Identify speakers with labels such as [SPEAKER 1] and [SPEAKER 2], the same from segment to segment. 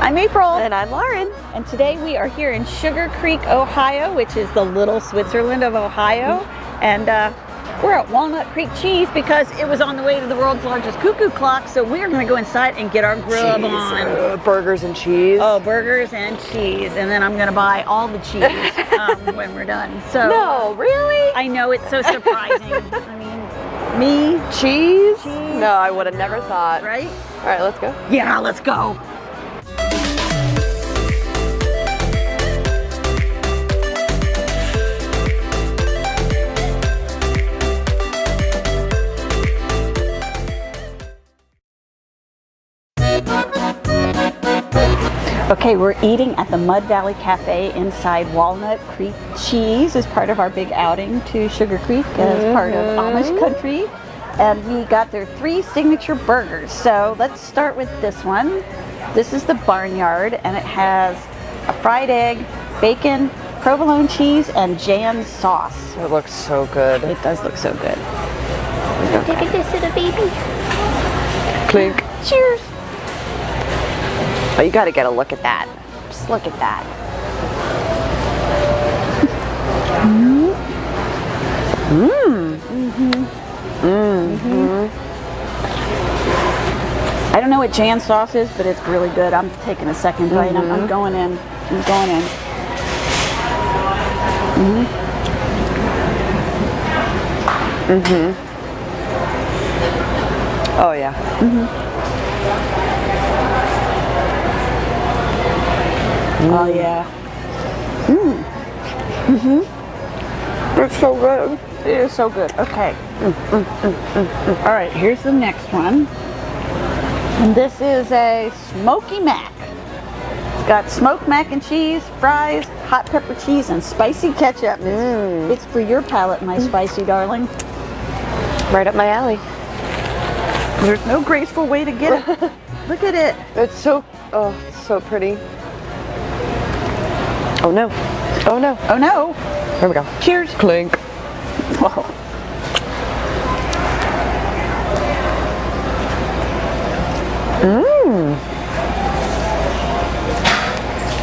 [SPEAKER 1] I'm April.
[SPEAKER 2] And I'm Lauren.
[SPEAKER 1] And today we are here in Sugarcreek, Ohio, which is the little Switzerland of Ohio. And we're at Walnut Creek Cheese because it was on the way to the world's largest cuckoo clock. So we're going to go inside and get our grub on.
[SPEAKER 2] Burgers and cheese.
[SPEAKER 1] Oh, burgers and cheese. And then I'm going to buy all the cheese when we're done. So
[SPEAKER 2] no, really?
[SPEAKER 1] I know, it's so surprising. I mean, me?
[SPEAKER 2] Cheese?
[SPEAKER 1] Cheese?
[SPEAKER 2] No, I would have never thought.
[SPEAKER 1] Right?
[SPEAKER 2] All right, let's go.
[SPEAKER 1] Yeah, let's go. Okay, we're eating at the Mud Valley Cafe inside Walnut Creek Cheese as part of our big outing to Sugarcreek as part of Amish Country. And we got their 3 signature burgers. So let's start with this one. This is the Barnyard, and it has a fried egg, bacon, provolone cheese, and Jan's sauce.
[SPEAKER 2] It looks so good.
[SPEAKER 1] It does look so good.
[SPEAKER 3] Take a kiss at a baby.
[SPEAKER 2] Clink.
[SPEAKER 1] Cheers.
[SPEAKER 2] Oh, you got to get a look at that. Just look at that.
[SPEAKER 1] I don't know what Jan's sauce is, but it's really good. I'm taking a second bite. I'm going in. I'm going in.
[SPEAKER 2] Oh, yeah.
[SPEAKER 1] Oh yeah.
[SPEAKER 2] It's so good.
[SPEAKER 1] It is so good. Okay. All right, here's the next one. And this is a smoky mac. It's got smoked mac and cheese, fries, hot pepper cheese, and spicy ketchup. It's for your palate, my spicy darling.
[SPEAKER 2] Right up my alley.
[SPEAKER 1] There's no graceful way to get it. Look at it.
[SPEAKER 2] It's so, oh, it's so pretty. Oh no. Oh no.
[SPEAKER 1] Oh no.
[SPEAKER 2] Here we go.
[SPEAKER 1] Cheers.
[SPEAKER 2] Clink.
[SPEAKER 1] Whoa.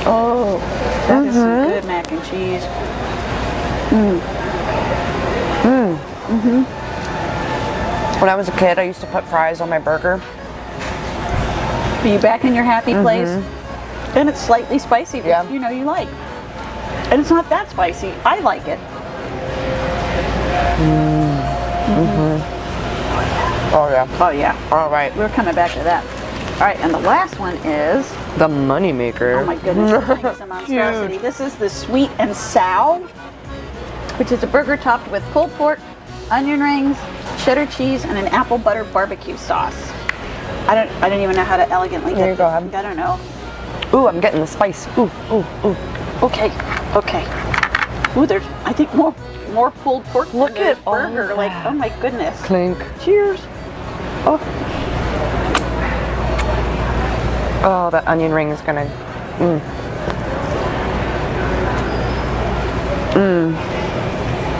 [SPEAKER 1] Oh, that is some good mac and cheese.
[SPEAKER 2] When I was a kid, I used to put fries on my burger.
[SPEAKER 1] Are you back in your happy place? And it's slightly spicy, which
[SPEAKER 2] Yeah.
[SPEAKER 1] you know you like. And it's not that spicy. I like it.
[SPEAKER 2] Oh yeah.
[SPEAKER 1] Oh yeah.
[SPEAKER 2] All right.
[SPEAKER 1] We're coming back to that. All right, and the last one is,
[SPEAKER 2] The money maker.
[SPEAKER 1] oh my goodness, this thing is a monstrosity. This is the Sweet and Sow, which is a burger topped with pulled pork, onion rings, cheddar cheese, and an apple butter barbecue sauce. I don't even know how to elegantly
[SPEAKER 2] There
[SPEAKER 1] get
[SPEAKER 2] you go,
[SPEAKER 1] this.
[SPEAKER 2] Em.
[SPEAKER 1] I don't know.
[SPEAKER 2] Ooh, I'm getting the spice. Ooh, ooh, ooh.
[SPEAKER 1] Okay, okay. Ooh, there's, I think, more pulled pork.
[SPEAKER 2] Look
[SPEAKER 1] than
[SPEAKER 2] at
[SPEAKER 1] this
[SPEAKER 2] all
[SPEAKER 1] burger. Like,
[SPEAKER 2] that.
[SPEAKER 1] oh my goodness.
[SPEAKER 2] Clink.
[SPEAKER 1] Cheers. Oh,
[SPEAKER 2] Oh, the onion ring is gonna.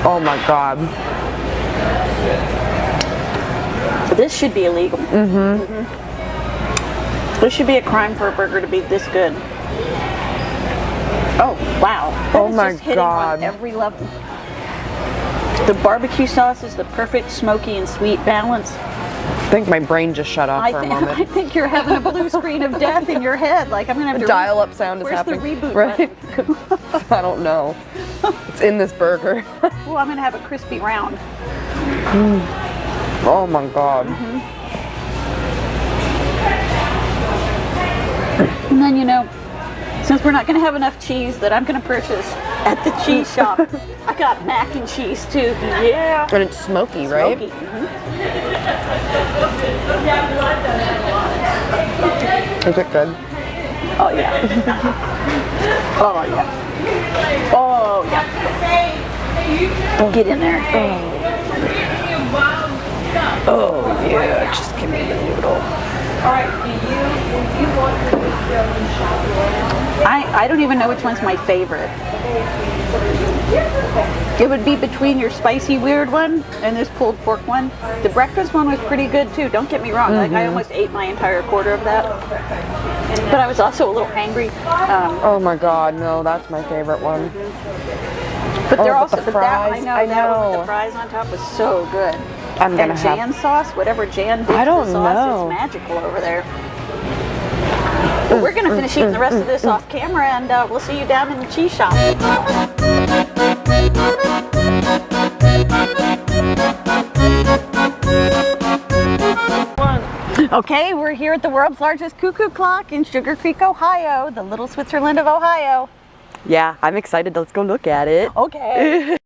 [SPEAKER 2] Oh my God.
[SPEAKER 1] this should be illegal. This should be a crime for a burger to be this good. Oh wow! That
[SPEAKER 2] Oh
[SPEAKER 1] is
[SPEAKER 2] my
[SPEAKER 1] just hitting
[SPEAKER 2] God.
[SPEAKER 1] on every level. The barbecue sauce is the perfect smoky and sweet balance.
[SPEAKER 2] I think my brain just shut off for a
[SPEAKER 1] I
[SPEAKER 2] moment.
[SPEAKER 1] think you're having a blue screen of death in your head. Like I'm gonna have
[SPEAKER 2] The
[SPEAKER 1] to
[SPEAKER 2] dial-up sound is
[SPEAKER 1] where's
[SPEAKER 2] happening.
[SPEAKER 1] the reboot
[SPEAKER 2] right? I don't know. It's in this burger.
[SPEAKER 1] Well, I'm gonna have a crispy round.
[SPEAKER 2] Oh my God.
[SPEAKER 1] And then, you know, since we're not going to have enough cheese that I'm going to purchase at the cheese shop, I got mac and cheese too. Yeah.
[SPEAKER 2] And it's smoky, right?
[SPEAKER 1] Smoky.
[SPEAKER 2] Is it good?
[SPEAKER 1] Oh, yeah. Oh, yeah. Oh, yeah. Get in there.
[SPEAKER 2] Oh yeah, just give me the noodle.
[SPEAKER 1] I don't even know which one's my favorite. It would be between your spicy weird one and this pulled pork one. The breakfast one was pretty good too, don't get me wrong. Like I almost ate my entire quarter of that. But I was also a little angry.
[SPEAKER 2] Oh my God, no, that's my favorite one.
[SPEAKER 1] But they're
[SPEAKER 2] but
[SPEAKER 1] also
[SPEAKER 2] the fries,
[SPEAKER 1] I know that one with
[SPEAKER 2] I know.
[SPEAKER 1] the fries on top was so good.
[SPEAKER 2] I'm gonna
[SPEAKER 1] And
[SPEAKER 2] have.
[SPEAKER 1] Jan sauce, whatever Jan did to
[SPEAKER 2] I don't
[SPEAKER 1] the sauce,
[SPEAKER 2] know.
[SPEAKER 1] is magical over there. But we're gonna finish eating the rest of this off camera, and we'll see you down in the cheese shop. Okay, we're here at the world's largest cuckoo clock in Sugarcreek, Ohio, the little Switzerland of Ohio.
[SPEAKER 2] Yeah, I'm excited. Let's go look at it.
[SPEAKER 1] Okay.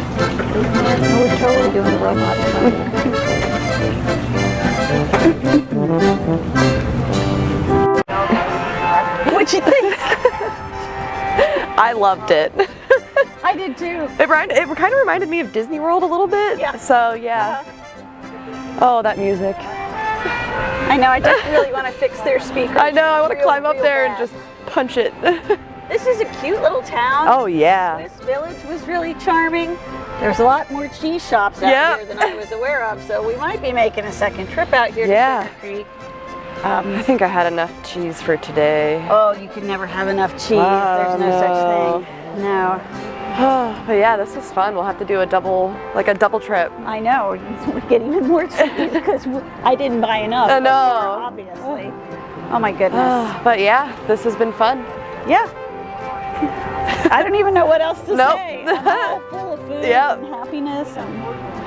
[SPEAKER 1] We're totally doing robot What'd you think?
[SPEAKER 2] I loved it.
[SPEAKER 1] I did too.
[SPEAKER 2] It kind of reminded me of Disney World a little bit.
[SPEAKER 1] Yeah.
[SPEAKER 2] So yeah. Oh, that music.
[SPEAKER 1] I know, I just really want to fix their speakers.
[SPEAKER 2] I know, I want to
[SPEAKER 1] Real,
[SPEAKER 2] climb up
[SPEAKER 1] real
[SPEAKER 2] there
[SPEAKER 1] bad.
[SPEAKER 2] and just punch it.
[SPEAKER 1] This is a cute little town.
[SPEAKER 2] Oh yeah.
[SPEAKER 1] This village was really charming. There's a lot more cheese shops out
[SPEAKER 2] Yep.
[SPEAKER 1] here than I was aware of, so we might be making a second trip out here
[SPEAKER 2] Yeah.
[SPEAKER 1] to Sugarcreek.
[SPEAKER 2] I think I had enough cheese for today.
[SPEAKER 1] Oh, you can never have enough cheese. There's no such thing. No.
[SPEAKER 2] But yeah, this was fun. We'll have to do a double trip.
[SPEAKER 1] I know. We get even more cheese because I didn't buy enough.
[SPEAKER 2] I know.
[SPEAKER 1] Obviously. Oh my goodness.
[SPEAKER 2] But yeah, this has been fun.
[SPEAKER 1] Yeah. I don't even know what else to
[SPEAKER 2] Nope.
[SPEAKER 1] say. I'm all full of food
[SPEAKER 2] Yep.
[SPEAKER 1] and happiness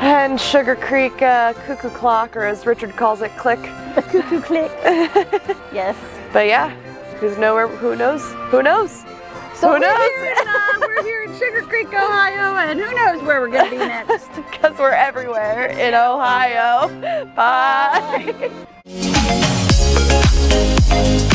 [SPEAKER 2] And Sugarcreek Cuckoo Clock, or as Richard calls it, click.
[SPEAKER 1] the cuckoo click. Yes.
[SPEAKER 2] But yeah, who knows?
[SPEAKER 1] So
[SPEAKER 2] Who
[SPEAKER 1] we're
[SPEAKER 2] knows?
[SPEAKER 1] We're here in Sugarcreek, Ohio, and who knows where we're going to be next.
[SPEAKER 2] Because we're everywhere in Ohio. Bye.
[SPEAKER 1] Bye.